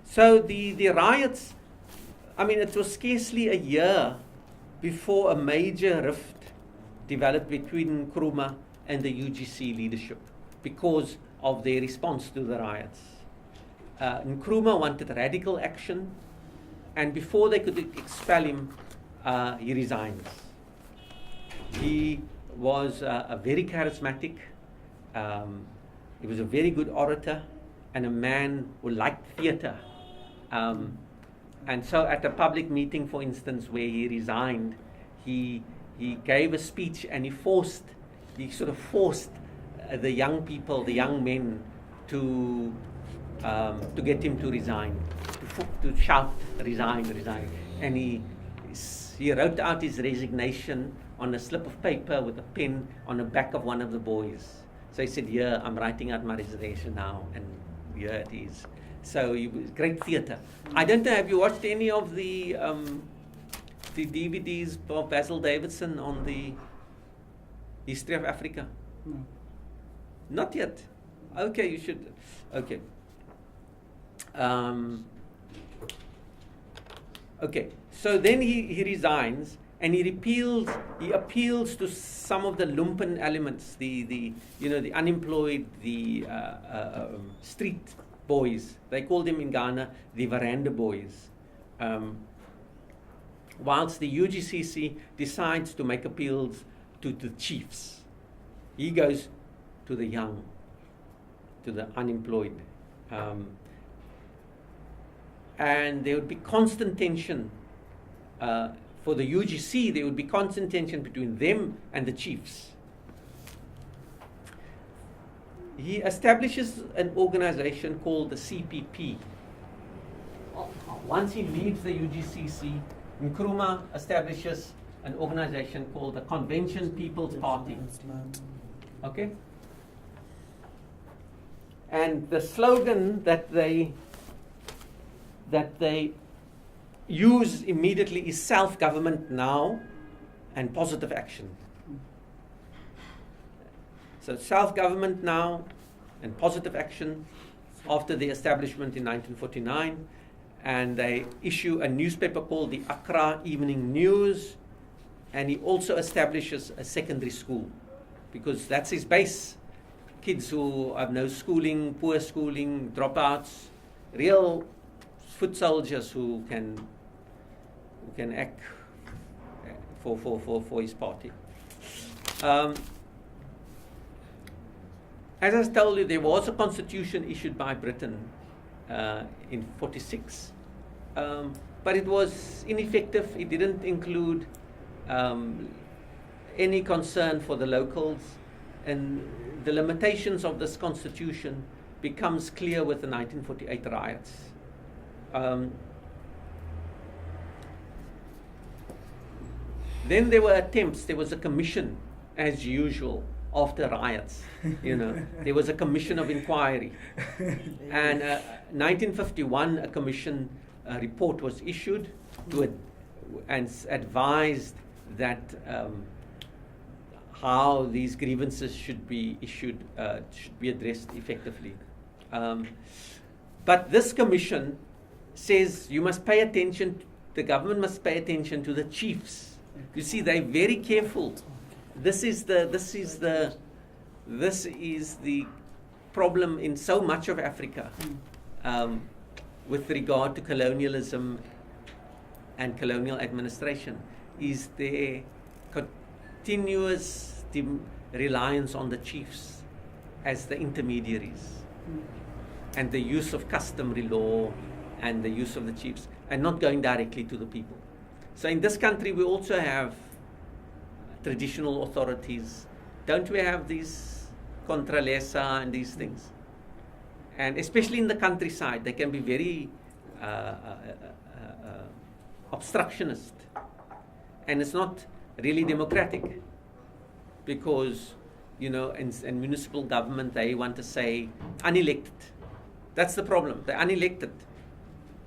So the riots, I mean, it was scarcely a year before a major rift developed between Nkrumah and the UGC leadership because of their response to the riots. Nkrumah wanted radical action, and before they could expel him, he resigns. He was a very charismatic, he was a very good orator, and a man who liked theatre. And so at a public meeting, for instance, where he resigned, he gave a speech, and he sort of forced the young people, the young men, to get him to resign, to shout, resign, resign. And he wrote out his resignation on a slip of paper with a pen on the back of one of the boys. So he said, "Yeah, I'm writing out my resignation now," and here it is. So he was great theatre. I don't know, have you watched any of the DVDs of Basil Davidson on the history of Africa? No. Not yet. Okay, you should. Okay. Okay. So then he resigns, and he appeals to some of the lumpen elements, the unemployed, the street boys. They called them in Ghana the veranda boys. Whilst the UGCC decides to make appeals to the chiefs, he goes to the young, to the unemployed. And there would be constant tension. For the UGC, there would be constant tension between them and the chiefs. He establishes an organization called the CPP. Once he leaves the UGCC, Nkrumah establishes an organization called the Convention People's Party. Okay? And the slogan that they use immediately is self-government now and positive action. So self-government now and positive action after the establishment in 1949. And they issue a newspaper called the Accra Evening News. And he also establishes a secondary school because that's his base. Kids who have no schooling, poor schooling, dropouts, real foot soldiers who can act for his party. As I told you, there was a constitution issued by Britain in 46, but it was ineffective. It didn't include any concern for the locals, and the limitations of this constitution becomes clear with the 1948 riots. Then there were attempts. There was a commission, as usual, after riots. There was a commission of inquiry, and 1951 a commission report was issued and advised that how these grievances should be issued, should be addressed effectively. But this commission says you must pay attention. The government must pay attention to the chiefs. You see, they're very careful. This is the problem in so much of Africa with regard to colonialism and colonial administration, is their continuous reliance on the chiefs as the intermediaries, and the use of customary law and the use of the chiefs, and not going directly to the people. So in this country we also have traditional authorities. Don't we have these contralesa and these things? And especially in the countryside, they can be very obstructionist. And it's not really democratic, because, in municipal government, they want to say unelected. That's the problem. They're unelected.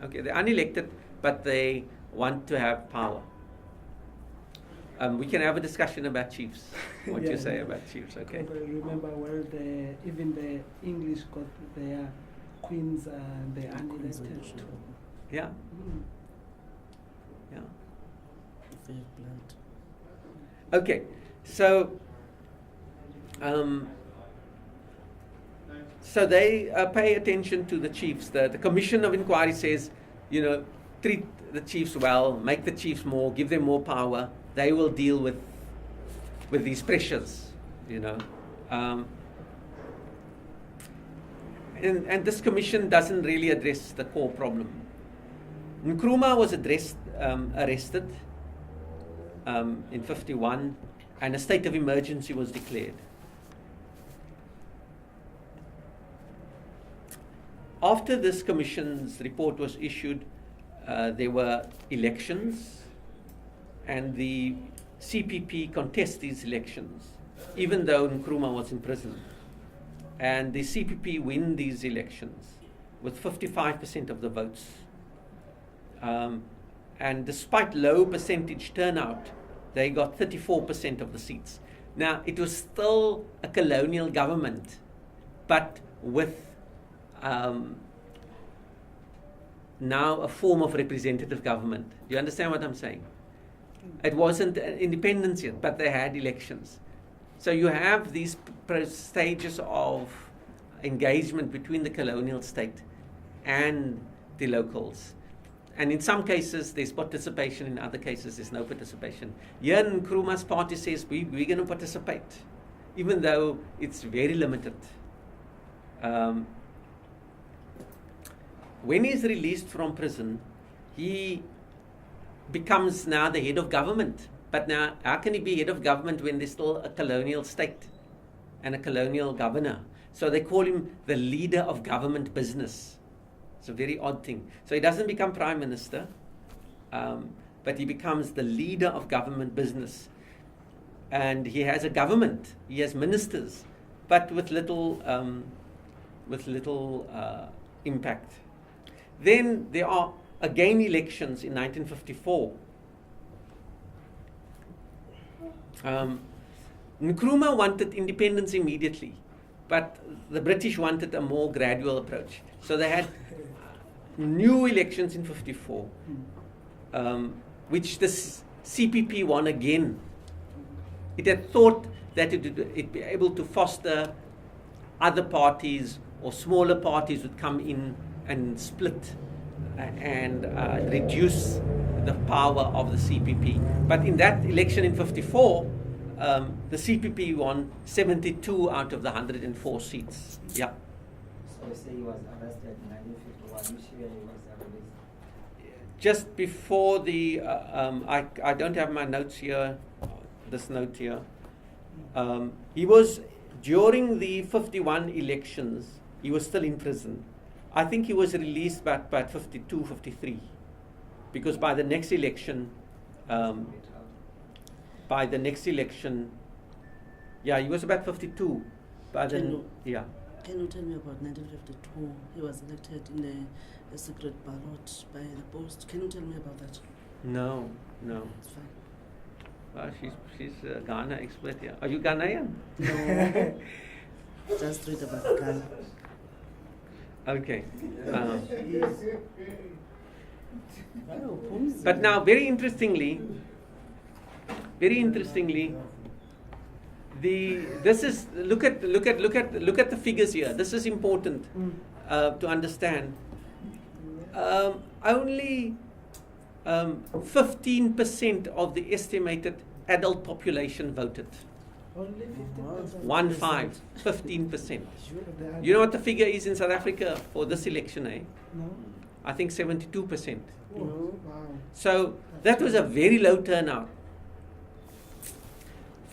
Okay, they're unelected, but they want to have power. We can have a discussion about chiefs. What say about chiefs, okay? I remember even the English got their Queens, the unelected. Yeah. Mm. Yeah. They have blood. Okay, so so they pay attention to the chiefs. The Commission of Inquiry says, you know, treat the chiefs well, make the chiefs more, give them more power. They will deal with these pressures, you know. And this commission doesn't really address the core problem. Nkrumah was arrested in 51, and a state of emergency was declared. After this commission's report was issued, there were elections, and the CPP contest these elections, even though Nkrumah was in prison. And the CPP win these elections with 55% of the votes. And despite low percentage turnout, they got 34% of the seats. Now, it was still a colonial government, but with now a form of representative government. Do you understand what I'm saying? It wasn't independence yet, but they had elections. So you have these stages of engagement between the colonial state and the locals. And in some cases, there's participation. In other cases, there's no participation. Here, Nkrumah's party says, we're going to participate, even though it's very limited. When he's released from prison, he becomes now the head of government. But now, how can he be head of government when there's still a colonial state and a colonial governor? So they call him the leader of government business. It's a very odd thing. So he doesn't become prime minister, but he becomes the leader of government business. And he has a government. He has ministers, but with little impact. Then there are again elections in 1954. Nkrumah wanted independence immediately, but the British wanted a more gradual approach. So they had new elections in 54, which the CPP won again. It had thought that it'd be able to foster other parties, or smaller parties would come in and split and reduce the power of the CPP. But in that election in 54, the CPP won 72 out of the 104 seats. Yeah. So you say he was arrested in 1951. Which year he was arrested? Just before the, I don't have my notes here, this note here. He was, during the 51 elections, he was still in prison. I think he was released by 52, 53. Because by the next election, yeah, he was about 52. Yeah. Can you tell me about 1952? He was elected in a secret ballot by the post. Can you tell me about that? No. It's fine. Well, she's a Ghana expert here. Are you Ghanaian? No. Just read about Ghana. Okay. But now, very interestingly, look at the figures here. This is important to understand. Only 15% of the estimated adult population voted. Only 15%. You know what the figure is in South Africa for this election, eh? No. I think 72%. Oh, wow. So that was a very low turnout.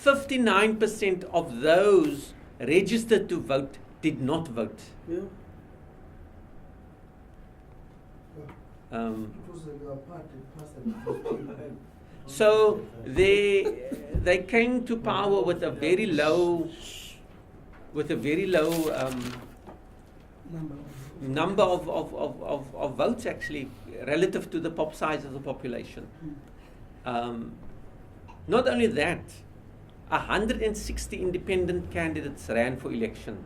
59% of those registered to vote did not vote. Yeah. So they came to power with a very low number of votes, actually, relative to the size of the population. Not only that, 160 independent candidates ran for election.